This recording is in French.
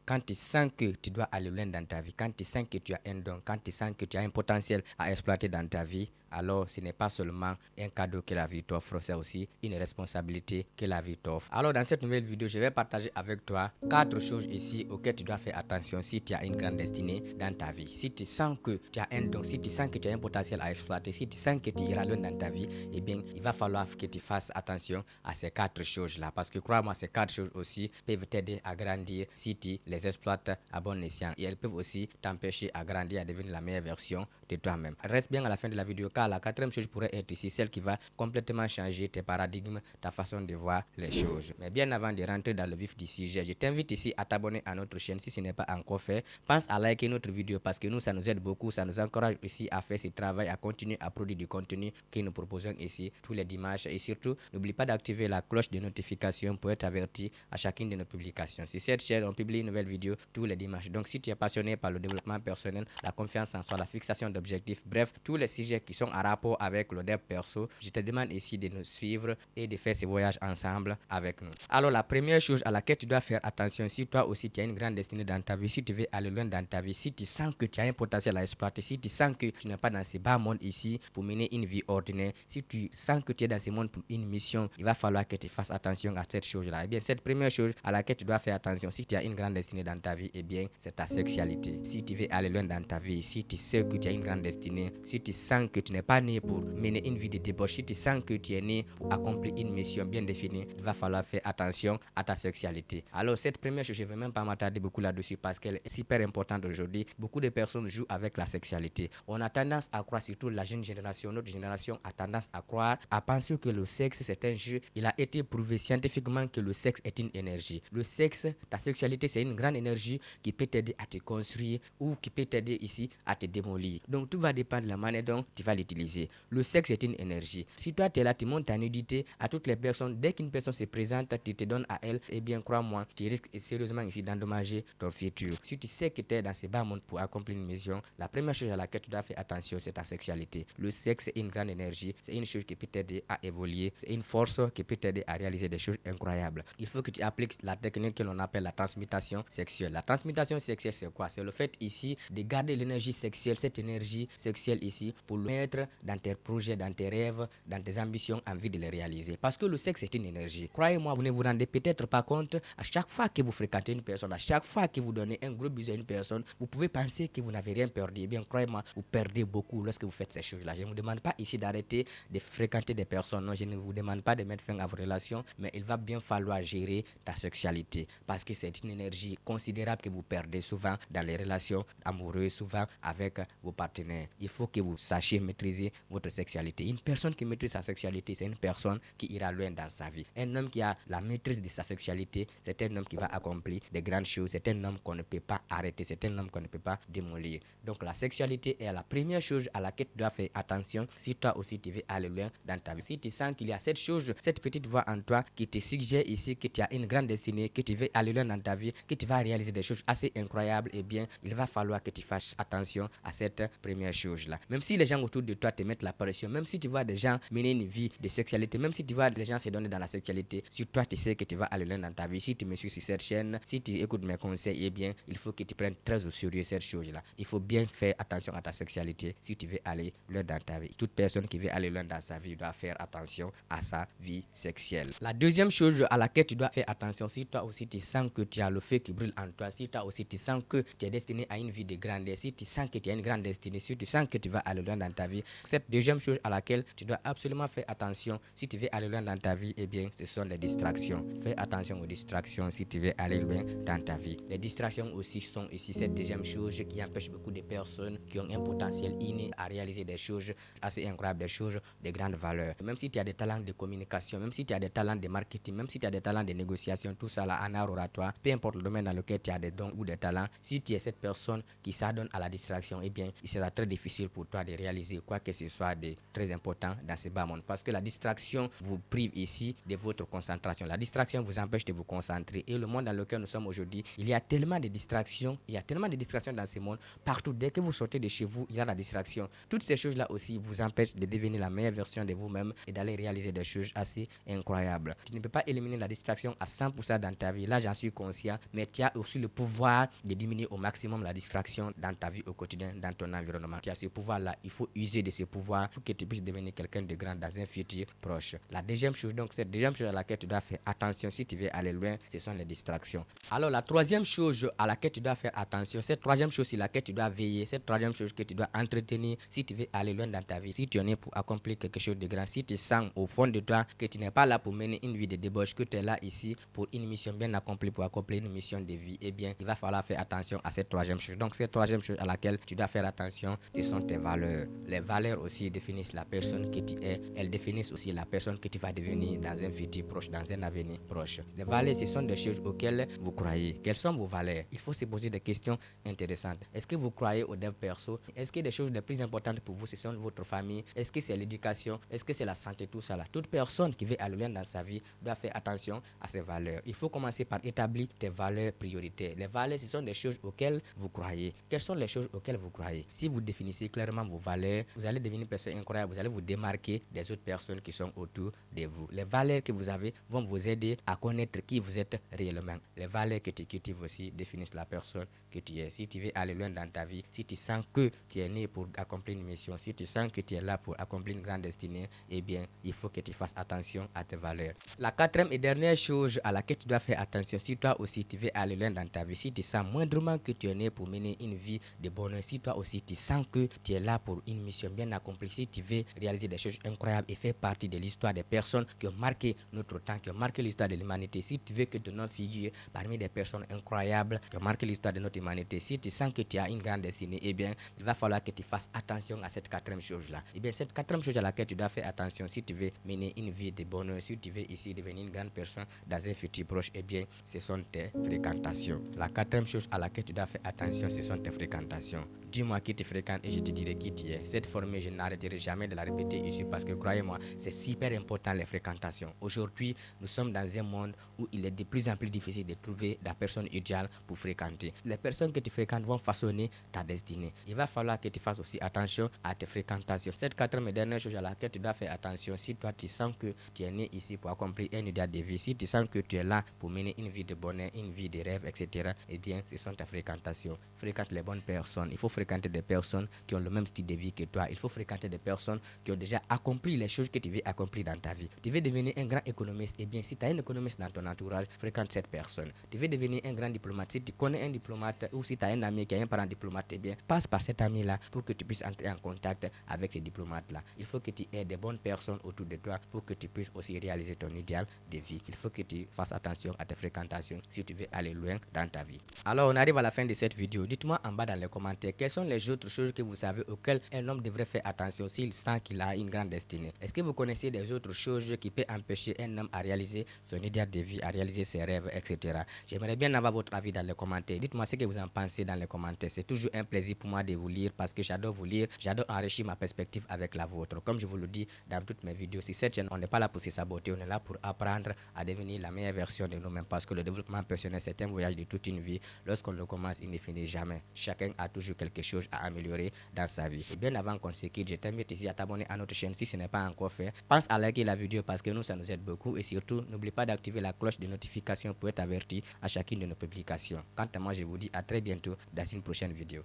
quand tu sens que tu dois aller loin dans ta vie, quand tu sens que tu as un don, quand tu sens que tu as un potentiel à exploiter dans ta vie, alors ce n'est pas seulement un cadeau que la vie t'offre, c'est aussi une responsabilité que la vie t'offre. Alors dans cette nouvelle vidéo, je vais partager avec toi 4 choses ici auxquelles tu dois faire attention si tu as une grande destinée dans ta vie. Si tu sens que tu as un don, si tu sens que tu as un potentiel à exploiter, si tu sens que tu iras loin dans ta vie, eh bien, il va falloir que tu fasses attention à ces 4 choses-là. Parce que crois-moi, ces 4 choses aussi peuvent t'aider à grandir si tu les exploites à bon escient. Et elles peuvent aussi t'empêcher à grandir, à devenir la meilleure version de toi-même. Reste bien à la fin de la vidéo car la 4e chose pourrait être ici, celle qui va complètement changer tes paradigmes, ta façon de voir les choses. Mais bien avant de rentrer dans le vif du sujet, je t'invite ici à t'abonner à notre chaîne si ce n'est pas encore fait. Pense à liker notre vidéo parce que nous, ça nous aide beaucoup, ça nous encourage ici à faire ce travail, à continuer à produire du contenu que nous proposons ici tous les dimanches. Et surtout, n'oublie pas d'activer la cloche de notification pour être averti à chacune de nos publications. Sur cette chaîne, on publie une nouvelle vidéo tous les dimanches. Donc, si tu es passionné par le développement personnel, la confiance en soi, la fixation d'objectifs, bref, tous les sujets qui sont en rapport avec le dev perso, je te demande ici de nous suivre et de faire ce voyage ensemble avec nous. Alors, la première chose à laquelle tu dois faire attention, si toi aussi tu as une grande destinée dans ta vie, si tu veux aller loin dans ta vie, si tu sens que tu as un potentiel à exploiter, si tu sens que tu n'es pas dans ce bas monde ici pour mener une vie ordinaire, si tu sens que tu es dans ce monde pour une mission, il va falloir que tu fasses attention à cette chose-là. Eh bien, cette première chose à laquelle tu dois faire attention, si tu as une grande destinée dans ta vie, eh bien, c'est ta sexualité. Si tu veux aller loin dans ta vie, si tu sais que tu as une grande destinée, si tu sens que tu n'es pas né pour mener une vie de débauche, si tu sens que tu es né pour accomplir une mission bien définie, il va falloir faire attention à ta sexualité. Alors, cette première chose, je ne vais même pas m'attarder beaucoup là-dessus parce qu'elle est super importante aujourd'hui. Beaucoup de personnes jouent avec la sexualité. On a tendance à croire, surtout la jeune génération, notre génération a tendance à croire, à penser que le sexe c'est un jeu. Il a été prouvé scientifiquement que le sexe est une énergie. Le sexe, ta sexualité, c'est une grande énergie qui peut t'aider à te construire ou qui peut t'aider ici à te démolir. Donc tout va dépendre de la manière dont tu vas l'utiliser. Le sexe est une énergie. Si toi tu es là, tu montres ta nudité à toutes les personnes, dès qu'une personne se présente, tu te donnes à elle, eh bien crois-moi, tu risques sérieusement ici d'endommager ton futur. Si tu sais que tu es dans ce bas monde pour accomplir une mission, la première chose à laquelle tu dois faire attention, c'est ta sexualité. Le sexe est une grande énergie, c'est une chose qui peut t'aider à évoluer, c'est une force qui peut t'aider à réaliser des choses incroyables. Il faut que tu appliques la technique que l'on appelle la transmutation sexuelle. La transmutation sexuelle, c'est quoi? C'est le fait ici de garder l'énergie sexuelle, cette énergie sexuelle ici, pour le mettre dans tes projets, dans tes rêves, dans tes ambitions, envie de les réaliser. Parce que le sexe est une énergie. Croyez-moi, vous ne vous rendez peut-être pas compte, à chaque fois que vous fréquentez une personne, à chaque fois que vous donnez un gros bisou à une personne, vous pouvez penser que vous n'avez rien perdu. Eh bien, croyez-moi, vous perdez beaucoup lorsque vous faites ces choses-là. Je ne vous demande pas ici d'arrêter de fréquenter des personnes. Non, je ne vous demande pas de mettre fin à vos relations, mais il va bien falloir gérer ta sexualité parce que c'est une énergie considérable que vous perdez souvent dans les relations amoureuses, souvent avec vos partenaires. Il faut que vous sachiez maîtriser votre sexualité. Une personne qui maîtrise sa sexualité, c'est une personne qui ira loin dans sa vie. Un homme qui a la maîtrise de sa sexualité, c'est un homme qui va accomplir de grandes choses. C'est un homme qu'on ne peut pas arrêter. C'est un homme qu'on ne peut pas démolir. Donc la sexualité est la première chose à laquelle tu dois faire attention si toi aussi tu veux aller loin dans ta vie. Si tu sens qu'il y a cette chose, cette petite voix en toi qui te suggère ici que tu as une grande destinée, que tu veux aller loin dans ta vie, que tu vas réaliser des choses assez incroyables, eh bien, il va falloir que tu fasses attention à cette première chose-là. Même si les gens autour de toi te mettent la pression, même si tu vois des gens mener une vie de sexualité, même si tu vois les gens se donner dans la sexualité, si toi tu sais que tu vas aller loin dans ta vie, si tu me suis sur cette chaîne, si tu écoutes mes conseils, eh bien, il faut que tu prennes très au sérieux cette chose-là. Il faut bien faire attention à ta sexualité si tu veux aller loin dans ta vie. Toute personne qui veut aller loin dans sa vie doit faire attention à sa vie sexuelle. La deuxième chose à laquelle tu dois faire attention, si toi aussi tu sens que tu as le feu qui brûle en toi, si toi aussi tu sens que tu es destiné à une vie de grandeur, si tu sens que tu as une grande destinée, si tu sens que tu vas aller loin dans ta vie, cette deuxième chose à laquelle tu dois absolument faire attention si tu veux aller loin dans ta vie, eh bien, ce sont les distractions. Fais attention aux distractions si tu veux aller loin dans ta vie. Les distractions aussi sont ici cette deuxième chose qui empêche beaucoup de personnes qui ont un potentiel inné à réaliser des choses assez incroyables, des choses de grande valeur. Même si tu as des talents de communication, même si tu as des talents de marketing, même si tu as des talents de négociation, tout ça là en art oratoire, peu importe le domaine dans lequel tu as des dons ou des talents, si tu es cette personne qui s'adonne à la distraction, eh bien, il sera très difficile pour toi de réaliser quoi quoi que ce soit de très important dans ce bas monde. Parce que la distraction vous prive ici de votre concentration. La distraction vous empêche de vous concentrer. Et le monde dans lequel nous sommes aujourd'hui, il y a tellement de distractions. Il y a tellement de distractions dans ce monde. Partout, dès que vous sortez de chez vous, il y a la distraction. Toutes ces choses-là aussi vous empêchent de devenir la meilleure version de vous-même et d'aller réaliser des choses assez incroyables. Tu ne peux pas éliminer la distraction à 100% dans ta vie. Là, j'en suis conscient. Mais tu as aussi le pouvoir de diminuer au maximum la distraction dans ta vie au quotidien, dans ton environnement. Tu as ce pouvoir-là. Il faut user de ce pouvoir pour que tu puisses devenir quelqu'un de grand dans un futur proche. La deuxième chose, donc, cette deuxième chose à laquelle tu dois faire attention si tu veux aller loin, ce sont les distractions. Alors, la troisième chose à laquelle tu dois faire attention, cette troisième chose sur laquelle tu dois veiller, cette troisième chose que tu dois entretenir si tu veux aller loin dans ta vie, si tu en es pour accomplir quelque chose de grand, si tu sens au fond de toi que tu n'es pas là pour mener une vie de débauche, que tu es là ici pour une mission bien accomplie, pour accomplir une mission de vie, eh bien, il va falloir faire attention à cette troisième chose. Donc, cette troisième chose à laquelle tu dois faire attention, ce sont tes valeurs. Les valeurs aussi définissent la personne que tu es. Elles définissent aussi la personne que tu vas devenir dans un futur proche, dans un avenir proche. Les valeurs, ce sont des choses auxquelles vous croyez. Quelles sont vos valeurs? Il faut se poser des questions intéressantes. Est-ce que vous croyez au dev perso? Est-ce que les choses les plus importantes pour vous, ce sont votre famille? Est-ce que c'est l'éducation? Est-ce que c'est la santé? Tout ça là. Toute personne qui veut aller loin dans sa vie doit faire attention à ses valeurs. Il faut commencer par établir tes valeurs prioritaires. Les valeurs, ce sont des choses auxquelles vous croyez. Quelles sont les choses auxquelles vous croyez? Si vous définissez clairement vos valeurs, vous allez devenir une personne incroyable. Vous allez vous démarquer des autres personnes qui sont autour de vous. Les valeurs que vous avez vont vous aider à connaître qui vous êtes réellement. Les valeurs que tu cultives aussi définissent la personne que tu es. Si tu veux aller loin dans ta vie, si tu sens que tu es né pour accomplir une mission, si tu sens que tu es là pour accomplir une grande destinée, eh bien, il faut que tu fasses attention à tes valeurs. La quatrième et dernière chose à laquelle tu dois faire attention, si toi aussi tu veux aller loin dans ta vie, si tu sens moindrement que tu es né pour mener une vie de bonheur, si toi aussi tu sens que tu es là pour une mission bien accomplie, si tu veux réaliser des choses incroyables et faire partie de l'histoire des personnes qui ont marqué notre temps, qui ont marqué l'histoire de l'humanité, si tu veux que ton nom figure parmi des personnes incroyables qui ont marqué l'histoire de notre humanité, si tu sens que tu as une grande destinée, eh bien, il va falloir que tu fasses attention à cette quatrième chose-là. Eh bien, cette quatrième chose à laquelle tu dois faire attention si tu veux mener une vie de bonheur, si tu veux ici devenir une grande personne dans un futur proche, eh bien, ce sont tes fréquentations. La quatrième chose à laquelle tu dois faire attention, ce sont tes fréquentations. Dis-moi qui tu fréquentes et je te dirai qui tu es. Cette formule, je n'arrêterai jamais de la répéter ici parce que croyez-moi, c'est super important les fréquentations. Aujourd'hui, nous sommes dans un monde où il est de plus en plus difficile de trouver la personne idéale pour fréquenter. Les personnes que tu fréquentes vont façonner ta destinée. Il va falloir que tu fasses aussi attention à tes fréquentations. Cette quatrième et dernière chose à laquelle tu dois faire attention, si toi tu sens que tu es né ici pour accomplir un idéal de vie, si tu sens que tu es là pour mener une vie de bonheur, une vie de rêve, etc., eh bien, ce sont tes fréquentations. Fréquente les bonnes personnes. Il faut fréquenter des personnes qui ont le même style de vie que toi. Il faut fréquenter des personnes qui ont déjà accompli les choses que tu veux accomplir dans ta vie. Tu veux devenir un grand économiste, eh bien, si tu as un économiste dans ton entourage, fréquente cette personne. Tu veux devenir un grand diplomate, si tu connais un diplomate ou si tu as un ami qui est un parent diplomate, eh bien, passe par cet ami-là pour que tu puisses entrer en contact avec ces diplomates-là. Il faut que tu aies des bonnes personnes autour de toi pour que tu puisses aussi réaliser ton idéal de vie. Il faut que tu fasses attention à tes fréquentations si tu veux aller loin dans ta vie. Alors, on arrive à la fin de cette vidéo. Dites-moi en bas dans les commentaires quelles sont les autres choses que vous savez auxquelles un homme devrait faire attention s'il sent qu'il a une grande destinée. Est-ce que vous connaissez des autres choses qui peuvent empêcher un homme à réaliser son idéal de vie, à réaliser ses rêves, etc. J'aimerais bien avoir votre avis dans les commentaires. Dites-moi ce que vous en pensez dans les commentaires. C'est toujours un plaisir pour moi de vous lire parce que j'adore vous lire. J'adore enrichir ma perspective avec la vôtre. Comme je vous le dis dans toutes mes vidéos, sur cette chaîne, on n'est pas là pour se saboter, on est là pour apprendre à devenir la meilleure version de nous-mêmes parce que le développement personnel, c'est un voyage de toute une vie. Lorsqu'on le commence, il ne finit jamais. Chacun a toujours quelque chose à améliorer dans sa vie. Et bien avant qu'on se quitte, je t'invite ici à t'abonner à notre chaîne si ce n'est pas encore fait. Pense à liker la vidéo parce que nous, ça nous aide beaucoup. Et surtout, n'oublie pas d'activer la cloche de notification pour être averti à chacune de nos publications. Quant à moi, je vous dis à très bientôt dans une prochaine vidéo.